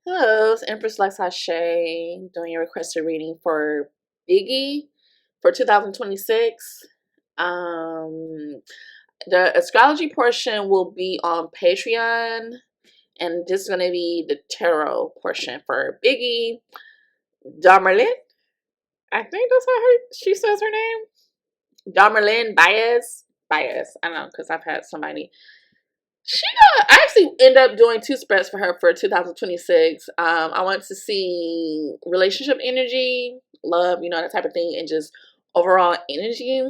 Hello, it's Empress LuxAse doing your requested reading for Biggie for 2026. The astrology portion will be on Patreon, and this is going to be the tarot portion for Biggie. Damerlin, I think that's how she says her name. Damerlin Baez. Baez. I don't know, because I've had somebody. I actually end up doing two spreads for her for 2026. I want to see relationship energy, love, that type of thing, and just overall energy.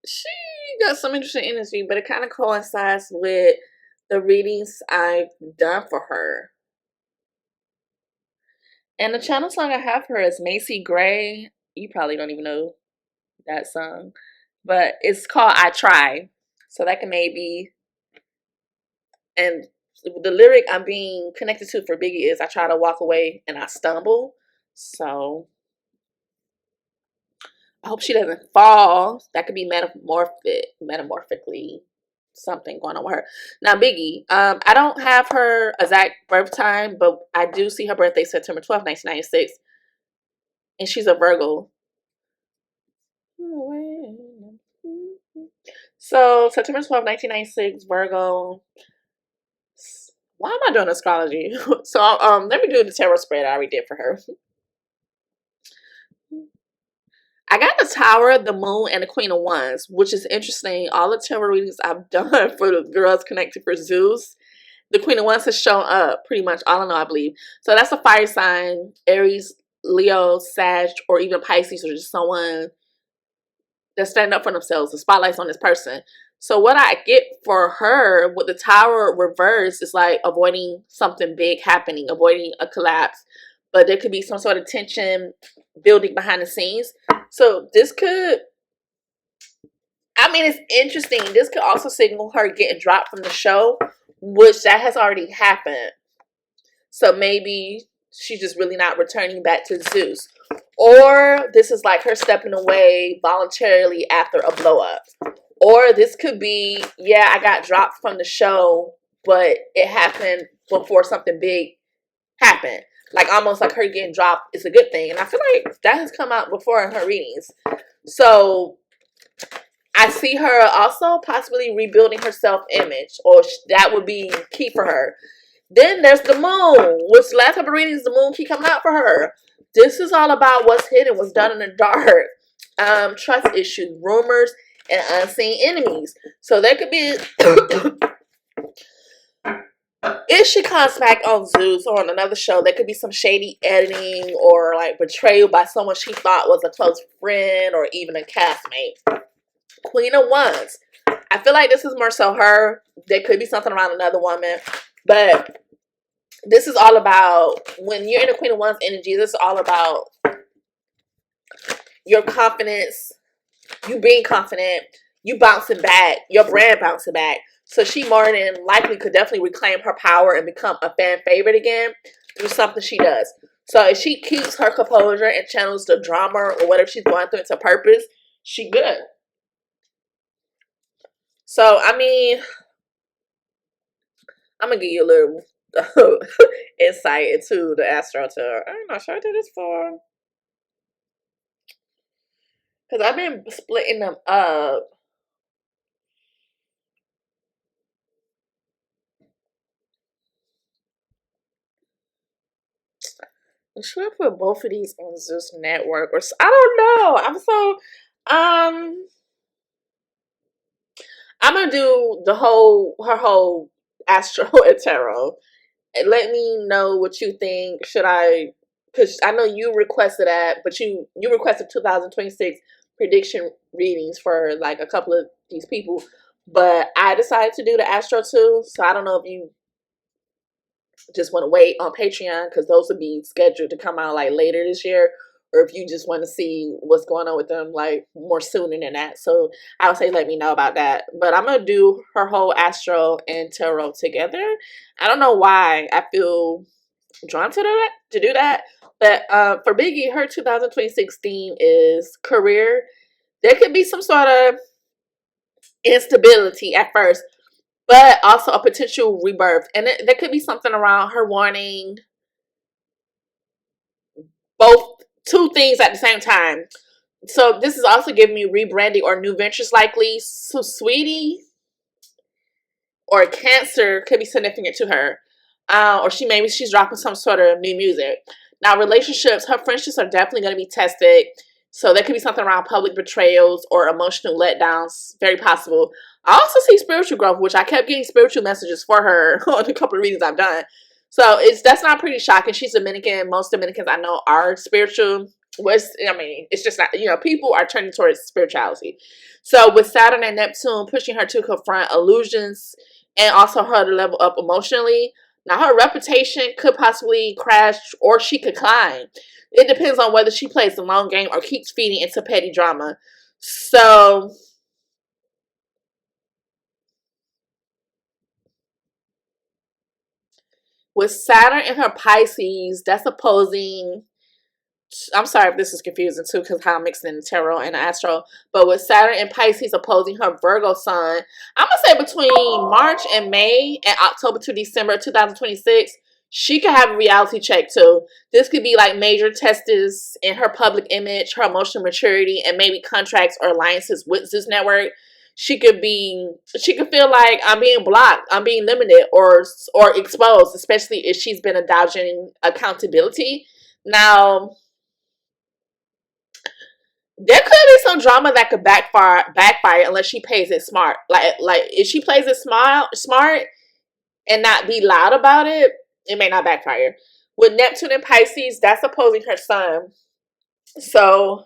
She got some interesting energy, but it kind of coincides with the readings I've done for her. And the channel song I have for her is Macy Gray. You probably don't even know that song, but it's called I Try. So that can maybe, and the lyric I'm being connected to for Biggie is I try to walk away and I stumble. So I hope she doesn't fall. That could be metamorphically something going on with her. Now Biggie, I don't have her exact birth time, but I do see her birthday September 12th, 1996. And she's a Virgo. So September 12th, 1996, Virgo. Why am I doing astrology? So let me do the tarot spread I already did for her. I got the Tower, the Moon, and the Queen of Wands, which is interesting. All the tarot readings I've done for the girls connected for Zeus, the Queen of Wands has shown up pretty much all in all, I believe. So that's a fire sign, Aries, Leo, Sag, or even Pisces, or just someone that's standing up for themselves. The spotlight's on this person. So what I get for her with the Tower reverse is like avoiding something big happening, avoiding a collapse. But there could be some sort of tension building behind the scenes. So this could, it's interesting. This could also signal her getting dropped from the show, which that has already happened. So maybe she's just really not returning back to Zeus. Or this is like her stepping away voluntarily after a blow up. Or this could be, yeah, I got dropped from the show, but it happened before something big happened. Like almost like her getting dropped is a good thing. And I feel like that has come out before in her readings. So I see her also possibly rebuilding her self-image, or that would be key for her. Then there's the Moon, which last couple of readings, the Moon keep coming out for her. This is all about what's hidden, what's done in the dark. Trust issues, rumors, and unseen enemies. So there could be if she comes back on Zeus or on another show, there could be some shady editing or like betrayal by someone she thought was a close friend or even a castmate. Queen of Wands. I feel like this is more so her. There could be something around another woman, but this is all about when you're in a Queen of Wands energy. This is all about your confidence, you being confident, you bouncing back, your brand bouncing back. So she more than likely could definitely reclaim her power and become a fan favorite again through something she does. So if she keeps her composure and channels the drama or whatever she's going through into purpose, she good. So, I'm going to give you a little insight into the Astro-Tarot. I'm not sure I did this for. Because I've been splitting them up. Should I put both of these on Zeus Network? Or I don't know. I'm gonna do her whole Astro and Tarot. And let me know what you think. Should I? Because I know you requested that, but you requested 2026 prediction readings for like a couple of these people. But I decided to do the Astro too. So I don't know if you just want to wait on Patreon, because those will be scheduled to come out like later this year, or if you just want to see what's going on with them like more sooner than that. So I would say let me know about that. But I'm gonna do her whole Astro and Tarot together. I don't know why I feel drawn to do that, but for Biggie, her 2026 theme is career. There could be some sort of instability at first, but also a potential rebirth. And there could be something around her wanting both, two things at the same time. So this is also giving me rebranding or new ventures likely. So sweetie or Cancer could be significant to her. Or maybe she's dropping some sort of new music. Now, relationships, her friendships are definitely going to be tested. So there could be something around public betrayals or emotional letdowns. Very possible. I also see spiritual growth, which I kept getting spiritual messages for her on a couple of readings I've done. So that's not pretty shocking. She's Dominican. Most Dominicans I know are spiritual. It's just not, people are turning towards spirituality. So with Saturn and Neptune pushing her to confront illusions and also her to level up emotionally, now her reputation could possibly crash or she could climb. It depends on whether she plays the long game or keeps feeding into petty drama. So with Saturn in her Pisces, that's opposing, I'm sorry if this is confusing too, because how I'm mixing in the tarot and the astro. But with Saturn and Pisces opposing her Virgo sun, I'm going to say between March and May and October to December 2026, she could have a reality check too. This could be like major tests in her public image, her emotional maturity, and maybe contracts or alliances with Zeus Network. She could feel like I'm being blocked, I'm being limited or exposed, especially if she's been dodging accountability. Now, there could be some drama that could backfire unless she plays it smart. Like if she plays it smart and not be loud about it, it may not backfire. With Neptune and Pisces, that's opposing her sun. So,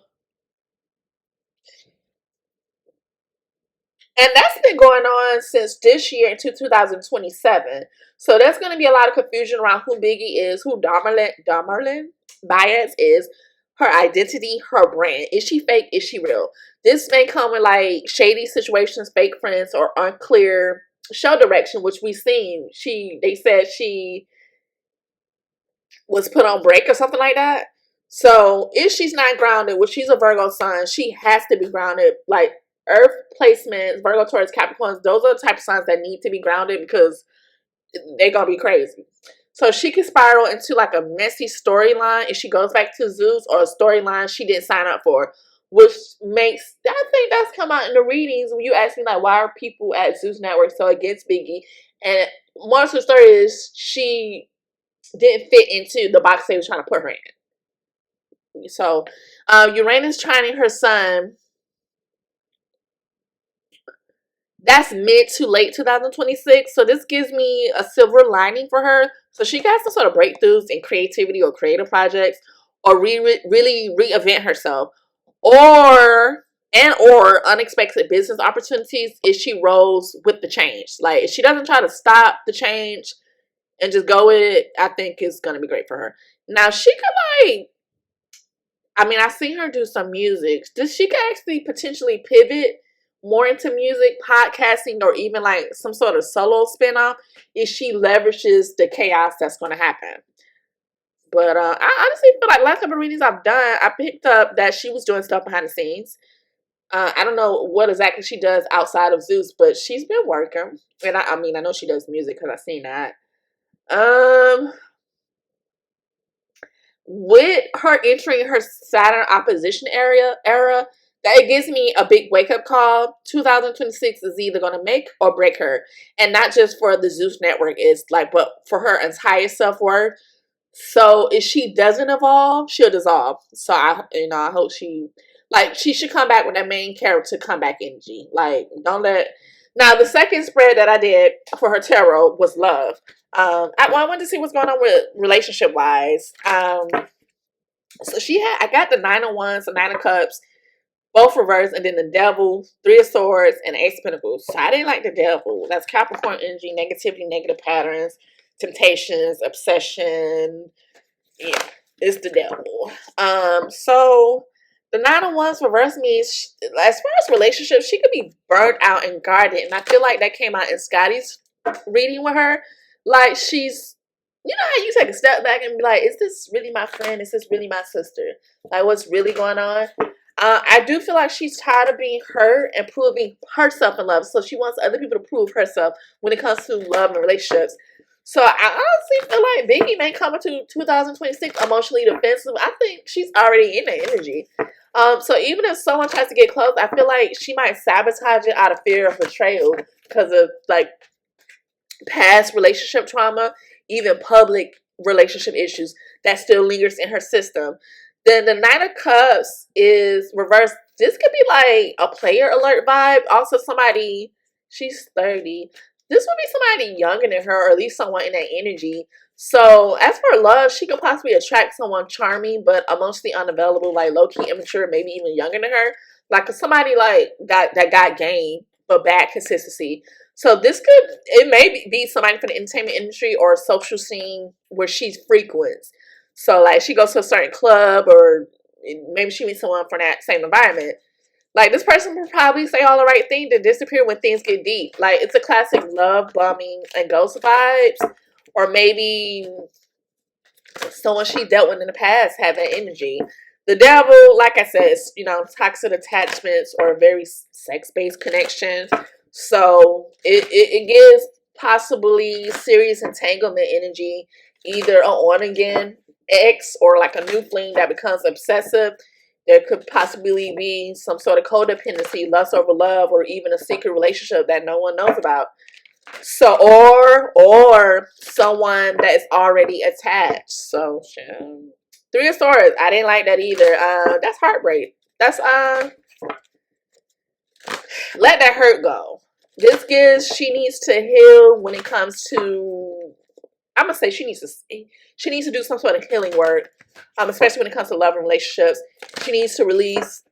and that's been going on since this year into 2027. So there's going to be a lot of confusion around who Biggie is, who Damerlin Baez is, her identity, her brand. Is she fake? Is she real? This may come with like shady situations, fake friends, or unclear show direction, which we've seen. They said she was put on break or something like that. So if she's not grounded, which she's a Virgo sign, she has to be grounded. Like Earth placements, Virgo, Taurus, Capricorns, those are the type of signs that need to be grounded because they're going to be crazy. So she can spiral into like a messy storyline if she goes back to Zeus, or a storyline she didn't sign up for. Which makes, I think that's come out in the readings when you ask me like, why are people at Zeus Network so against Biggie? And one of the story is she didn't fit into the box they were trying to put her in. So Uranus trining her sun, that's mid to late 2026. So this gives me a silver lining for her. So she got some sort of breakthroughs in creativity or creative projects, or really reinvent herself, or unexpected business opportunities if she rolls with the change. Like if she doesn't try to stop the change and just go with it, I think it's going to be great for her. Now she could I've seen her do some music. She could actually potentially pivot more into music, podcasting, or even like some sort of solo spinoff if she leverages the chaos that's going to happen. But I honestly feel like last couple of readings I've done, I picked up that she was doing stuff behind the scenes. I don't know what exactly she does outside of Zeus, but she's been working. And I know she does music because I've seen that. With her entering her Saturn opposition era, that gives me a big wake-up call. 2026 is either going to make or break her. And not just for the Zeus Network, but for her entire self-worth. So if she doesn't evolve, she'll dissolve. So I hope she should come back with that main character comeback energy. Now the second spread that I did for her tarot was love. I wanted to see what's going on with relationship wise. So I got the 9 of Wands, the 9 of Cups, both reversed, and then the Devil, 3 of Swords, and Ace of Pentacles. So I didn't like the Devil. That's Capricorn energy, negativity, negative patterns, temptations, obsession. Yeah, it's the Devil. So the 9 of Wands reverse means, as far as relationships, she could be burnt out and guarded, and I feel like that came out in Scotty's reading with her. Like she's, you know how you take a step back and be like, is this really my friend? Is this really my sister? Like what's really going on? I do feel like she's tired of being hurt and proving herself in love. So she wants other people to prove herself when it comes to love and relationships. So I honestly feel like Biggie may come into 2026 emotionally defensive. I think she's already in that energy. So even if someone tries to get close, I feel like she might sabotage it out of fear of betrayal because of like past relationship trauma, even public relationship issues that still lingers in her system. Then the Nine of Cups is reversed. This could be like a player alert vibe. Also, somebody, she's 30. This would be somebody younger than her, or at least someone in that energy. So, as for love, she could possibly attract someone charming, but emotionally unavailable, like low-key immature, maybe even younger than her. Like somebody like that got game, but bad consistency. So this could, it may be somebody from the entertainment industry or social scene where she frequents. So like she goes to a certain club, or maybe she meets someone from that same environment. Like this person will probably say all the right thing to disappear when things get deep. Like it's a classic love bombing and ghost vibes. Or maybe someone she dealt with in the past had that energy. The devil, like I said, is, toxic attachments or very sex-based connections. So it gives possibly serious entanglement energy, either an on-again ex or like a new fling that becomes obsessive. There could possibly be some sort of codependency, lust over love, or even a secret relationship that no one knows about. So, or someone that is already attached. So, Three of Swords. I didn't like that either. That's heartbreak. That's let that hurt go. This gives she needs to heal when it comes to. I'm gonna say she needs to do some sort of healing work. Especially when it comes to love and relationships. She needs to release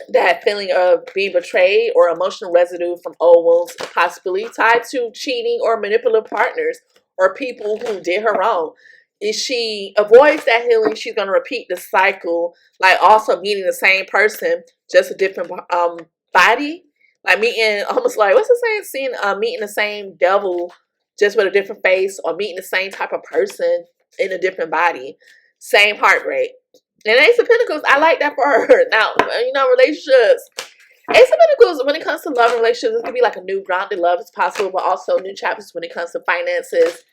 that feeling of being betrayed or emotional residue from old wounds, possibly tied to cheating or manipulative partners or people who did her wrong. If she avoids that healing, she's going to repeat the cycle, like also meeting the same person, just a different body. Like meeting, almost like, what's the saying? Meeting the same devil, just with a different face, or meeting the same type of person in a different body. Same heartbreak. And Ace of Pentacles, I like that for her. Now, relationships. Ace of Pentacles, when it comes to love and relationships, it could be like a new grounded love is possible, but also new chapters when it comes to finances.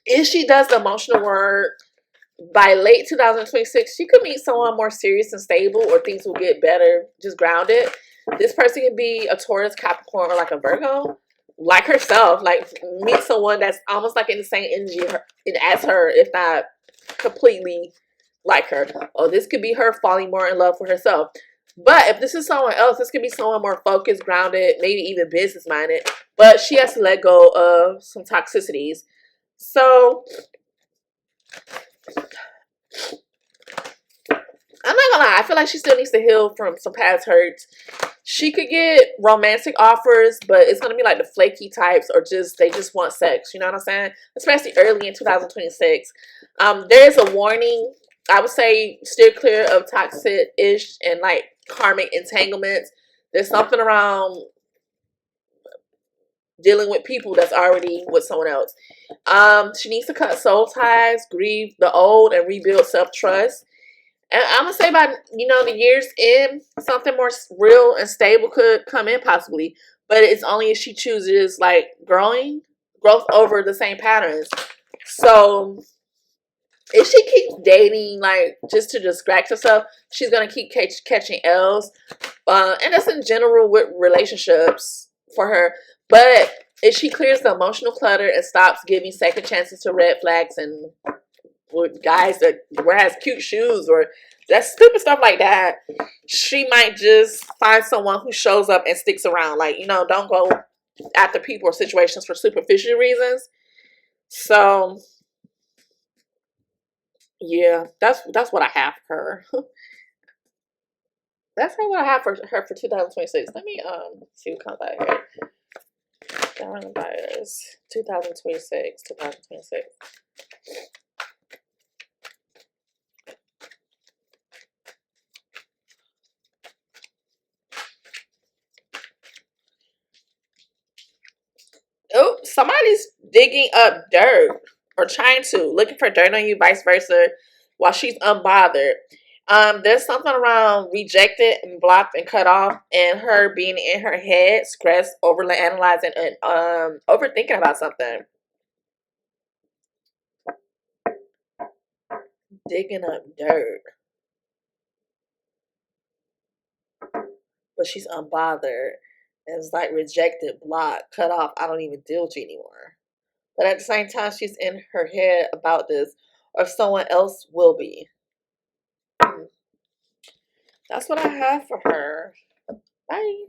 If she does the emotional work, by late 2026, she could meet someone more serious and stable, or things will get better, just grounded. This person could be a Taurus, Capricorn, or like a Virgo, like herself. Like meet someone that's almost like in the same energy as her, if not completely like her. Oh, this could be her falling more in love for herself. But if this is someone else, this could be someone more focused, grounded, maybe even business minded. But she has to let go of some toxicities. So I'm not gonna lie, I feel like she still needs to heal from some past hurts. She could get romantic offers, but it's gonna be like the flaky types, or they just want sex. You know what I'm saying? Especially early in 2026. There's a warning. I would say steer clear of toxic-ish and like karmic entanglements. There's something around dealing with people that's already with someone else. She needs to cut soul ties, grieve the old, and rebuild self-trust. And I'm going to say by, the year's end, something more real and stable could come in possibly. But it's only if she chooses, like, growth over the same patterns. So, if she keeps dating, like, just to distract herself, she's going to keep catching L's. And that's in general with relationships for her. But if she clears the emotional clutter and stops giving second chances to red flags and with guys that wears cute shoes or that stupid stuff like that, she might just find someone who shows up and sticks around. Like, don't go after people or situations for superficial reasons. So, yeah, that's what I have for her. That's what I have for her for 2026. Let me see what comes out here. Damerlin Baez, 2026. Oh, somebody's digging up dirt or trying to, looking for dirt on you, vice versa, while she's unbothered. There's something around rejected and blocked and cut off, and her being in her head, stressed, overly analyzing, and overthinking about something. Digging up dirt. But she's unbothered. It's like rejected, blocked, cut off. I don't even deal with you anymore. But at the same time, she's in her head about this, or someone else will be. That's what I have for her. Bye.